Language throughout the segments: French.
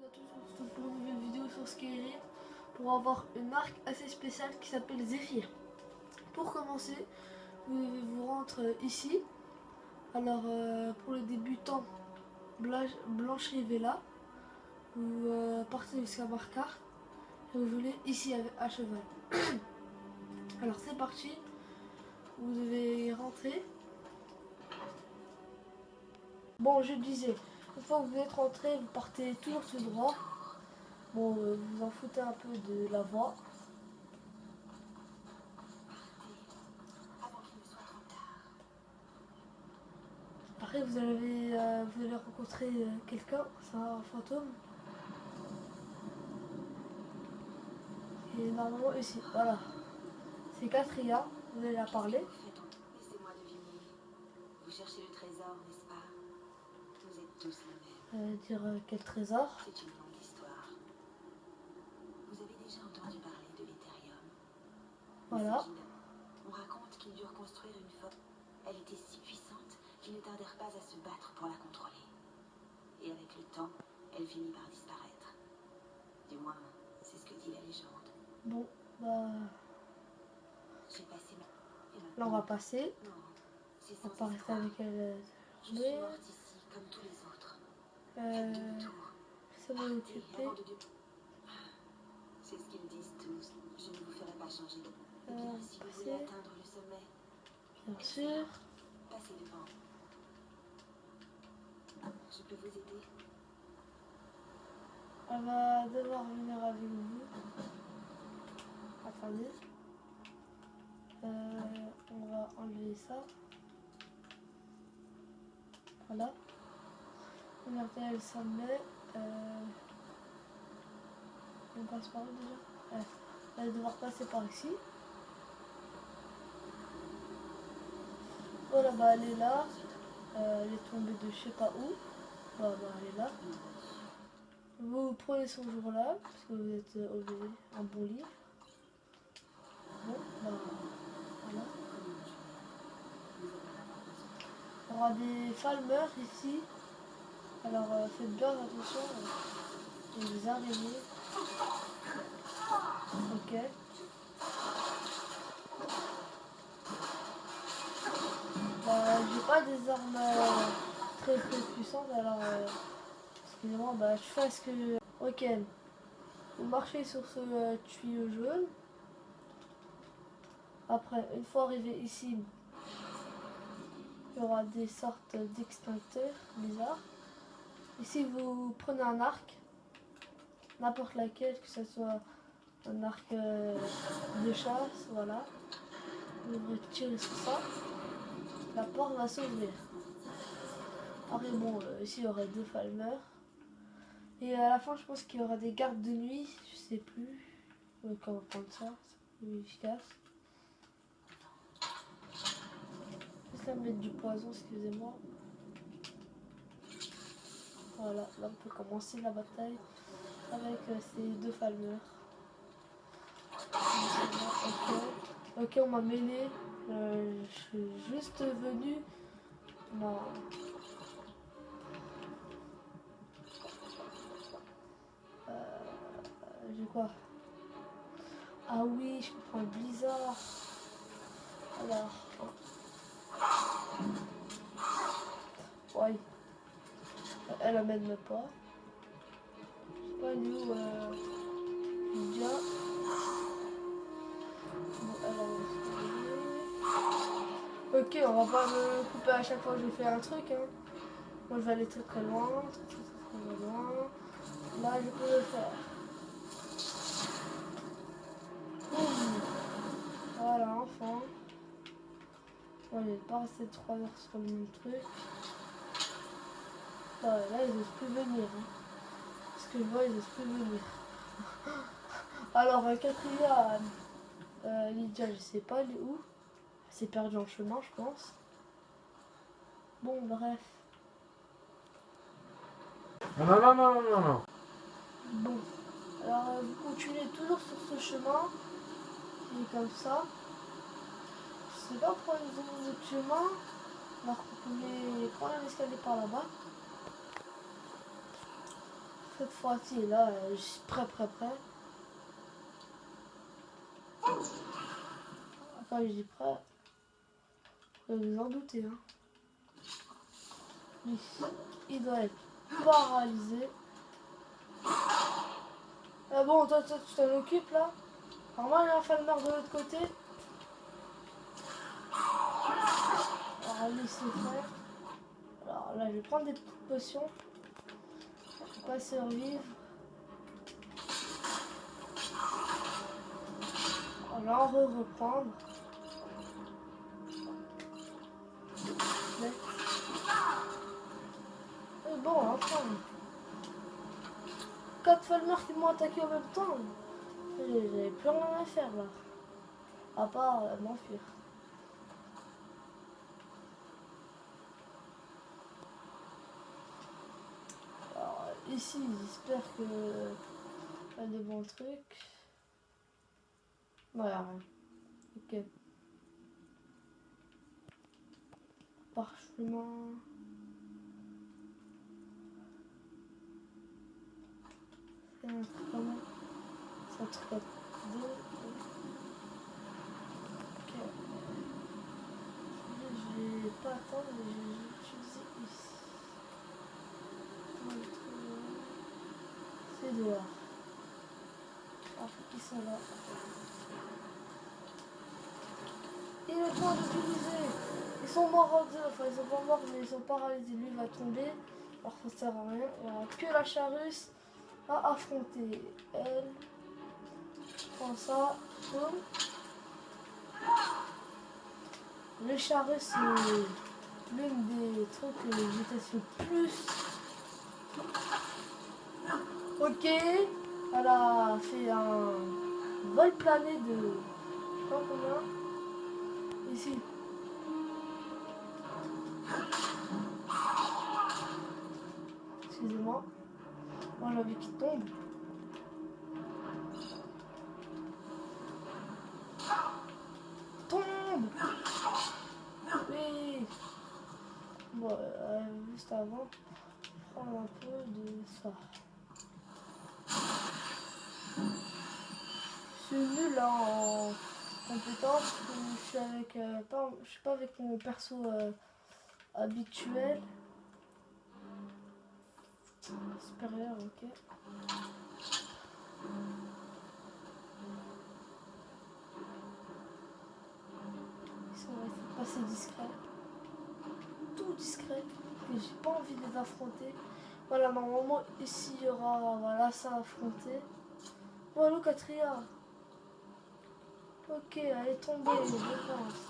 Bonjour à tous, on se retrouve pour une nouvelle vidéo sur Skyrim pour avoir une arc assez spéciale qui s'appelle Zephyr. Pour commencer, vous devez vous rendre ici. Alors pour les débutants, Blanche Rivella, vous partez jusqu'à Marcar et vous venez ici à cheval. Alors c'est parti, vous devez rentrer. Bon, je disais, une fois que vous êtes rentré, vous partez toujours tout droit. Bon, vous en foutez un peu de la voie. Après, vous allez rencontrer quelqu'un, c'est un fantôme. Et normalement, ici, voilà. C'est Catria, vous allez la parler. Laissez-moi deviner. Vous cherchez le trésor, n'est-ce pas? Vous êtes tous les mêmes. Dire quel trésor. C'est une longue histoire. Vous avez déjà entendu parler de l'Ethereum? Voilà. On raconte qu'ils durent construire une forme. Elle était si puissante qu'ils ne tardèrent pas à se battre pour la contrôler. Et avec le temps, elle finit par disparaître. Du moins, c'est ce que dit la légende. Bon, bah J'ai passé ma... là on va passer. Non, c'est On sans va pas rester espoir. avec elle. Je suis morte ici, comme tous les autres. Faites demi-tour. Ça va occuper. Avant de... C'est ce qu'ils disent tous. Je ne vous ferai pas changer. Eh bien, si vous voulez atteindre le sommet, Bien sûr. passez devant. Je peux vous aider? Elle va devoir venir avec vous. Attendez. On va enlever ça. Voilà. Regardez, elle s'en met. On passe par où déjà? Ouais. Elle va devoir passer par ici. Voilà, bah elle est là. Elle est tombée de je sais pas où. Bah elle est là. Vous prenez son jour-là, parce que vous êtes en bon lit. Bon, bah voilà. Il y aura des falmeurs ici. Alors faites bien attention. Il y a des araignées. Ok. J'ai pas des armes très puissantes, alors excusez-moi, bah je fais ce que... Ok. Vous marchez sur ce tuyau jaune. Après, une fois arrivé ici, il y aura des sortes d'extincteurs bizarres. Ici, vous prenez un arc, n'importe laquelle, que ce soit un arc de chasse, voilà. Vous devrez tirer sur ça. La porte va s'ouvrir. Après, bon, ici, il y aura deux falmeurs. Et à la fin, je pense qu'il y aura des gardes de nuit, je sais plus. Comment prendre ça, c'est plus efficace. Juste là mettre du poison, excusez-moi. Voilà, là on peut commencer la bataille avec ces deux falmeurs. Ok, on m'a mêlé. Je suis juste venu. Non. J'ai quoi? Ah oui, je comprends le blizzard. Alors. Ouais. Elle m'aide pas. Je sais pas nous. Lydia. Bon, elle ok, on va pas me couper à chaque fois que je fais un truc. Hein. Moi je vais aller très loin. Très loin. Là je peux le faire. Boum. Voilà, enfin. Bon, il n'est pas resté 3 heures sur le même truc. Là, ils n'osent plus venir. Hein. Parce que je vois, ils n'osent plus venir. Alors, quatrième, Lydia, je sais pas, elle est où? Elle s'est perdue en chemin, je pense. Bon, bref. Non. Bon. Alors, vous continuez toujours sur ce chemin. Et comme ça. Je sais pas pourquoi ils ont votre chemin. Alors, vous pouvez prendre un escalier par là-bas. Cette fois-ci, là, je suis prêt. Enfin, je dis prêt. Vous vous en doutez, hein. Lui, il doit être paralysé. Ah bon, toi, tu t'en occupes, là. Normalement, il y a un Falmer de l'autre côté. Alors, laissez faire. Alors là, je vais prendre des petites potions. Je vais pas survivre. On va en reprendre. Mais bon, enfin. 4 Falmer qui m'ont attaqué en même temps. J'avais plus rien à faire là. À part m'enfuir. Alors ici, j'espère que il y a des bons trucs. Non, il n'y a rien. Ok. Parchemin. C'est un truc comment? C'est un truc à deux. Ok. Je vais pas attendre, mais je vais l'utiliser ici. C'est dehors. Ah, ils sont là. Il est temps d'utiliser. Ils sont morts en deux. Enfin, ils sont pas morts, mais ils sont paralysés. Lui va tomber. Alors ça sert à rien. Il n'y aura que la Charus à affronter. Elle. Je prends ça. Boum. Le Charus, c'est l'une des trucs que je teste le plus. Ok. Elle a fait un vol plané de... Je sais pas combien. Ici. Excusez-moi. Moi j'ai envie qu'il tombe. Tombe. Oui. Bon, juste avant, prendre un peu de ça. Je suis nul en compétences. Je suis avec, je suis pas avec mon perso habituel. Supérieur, ok. Ils sont passer discret. Tout discret. Et j'ai pas envie de les affronter. Voilà, normalement ici il y aura voilà, ça à affronter. Voilà, Catria. Ok, elle est tombée, je pense.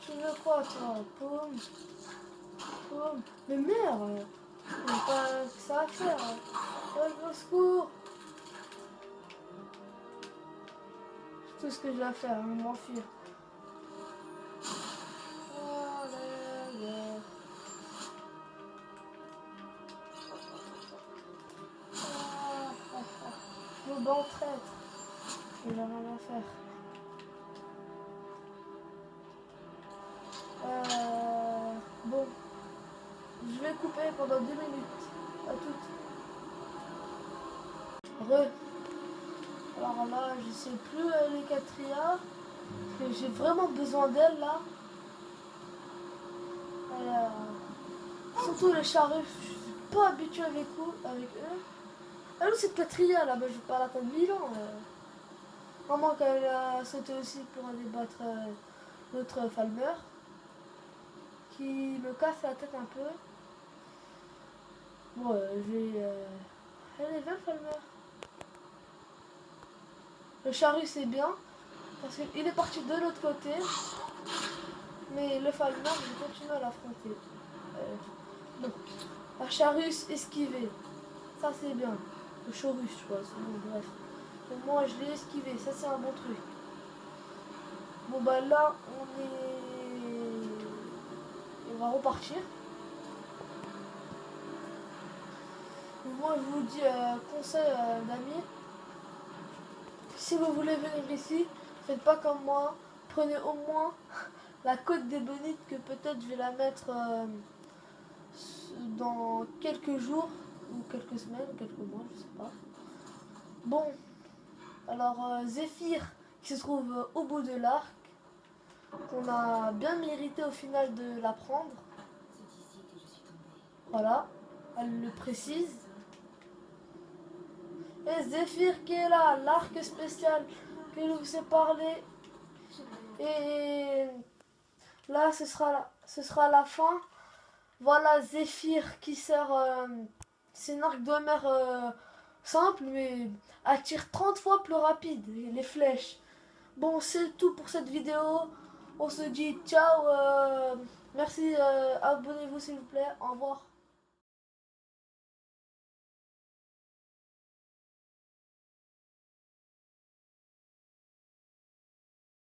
Tu veux quoi, toi? Paume. Paume. Mais merde! Il n'y a pas que ça à faire. Au secours! C'est tout ce que j'ai à faire, m'enfuir. Oh là là. Le banc traître. Il n'a rien à faire. Bon. Je vais couper pendant 2 minutes. À toutes. Alors là, je sais plus les Catria. Parce que j'ai vraiment besoin d'elle là. Surtout les Charus. Je suis pas habitué avec eux. Ah oui, cette Catria là, bah, je vais pas l'attendre 1000 ans. Vraiment qu'elle a sauté aussi pour aller battre l'autre Falmer. Qui me casse la tête un peu. Bon, je vais... Allez, viens Falmer. Le Charus c'est bien. Parce qu'il est parti de l'autre côté. Mais le Falmer, je vais continuer à l'affronter. Bon. La Charus esquivé. Ça c'est bien. Le Chorus, je crois. Bon, bref. Donc, moi, je l'ai esquivé. Ça, c'est un bon truc. Bon, bah là, on va repartir. Moi, je vous dis conseil d'amis. Si vous voulez venir ici, faites pas comme moi. Prenez au moins la côte des bonites que peut-être je vais la mettre dans quelques jours ou quelques semaines, quelques mois, je sais pas. Bon, alors Zéphyr qui se trouve au bout de l'arc, qu'on a bien mérité au final de la prendre. C'est ici que je suis tombée. Voilà, elle le précise. Et Zéphyr qui est là, l'arc spécial que je vous ai parlé. Et là, ce sera la fin. Voilà Zéphyr qui sert. C'est une arc de mer simple, mais attire 30 fois plus rapide les flèches. Bon, c'est tout pour cette vidéo. On se dit ciao. Merci, abonnez-vous s'il vous plaît. Au revoir.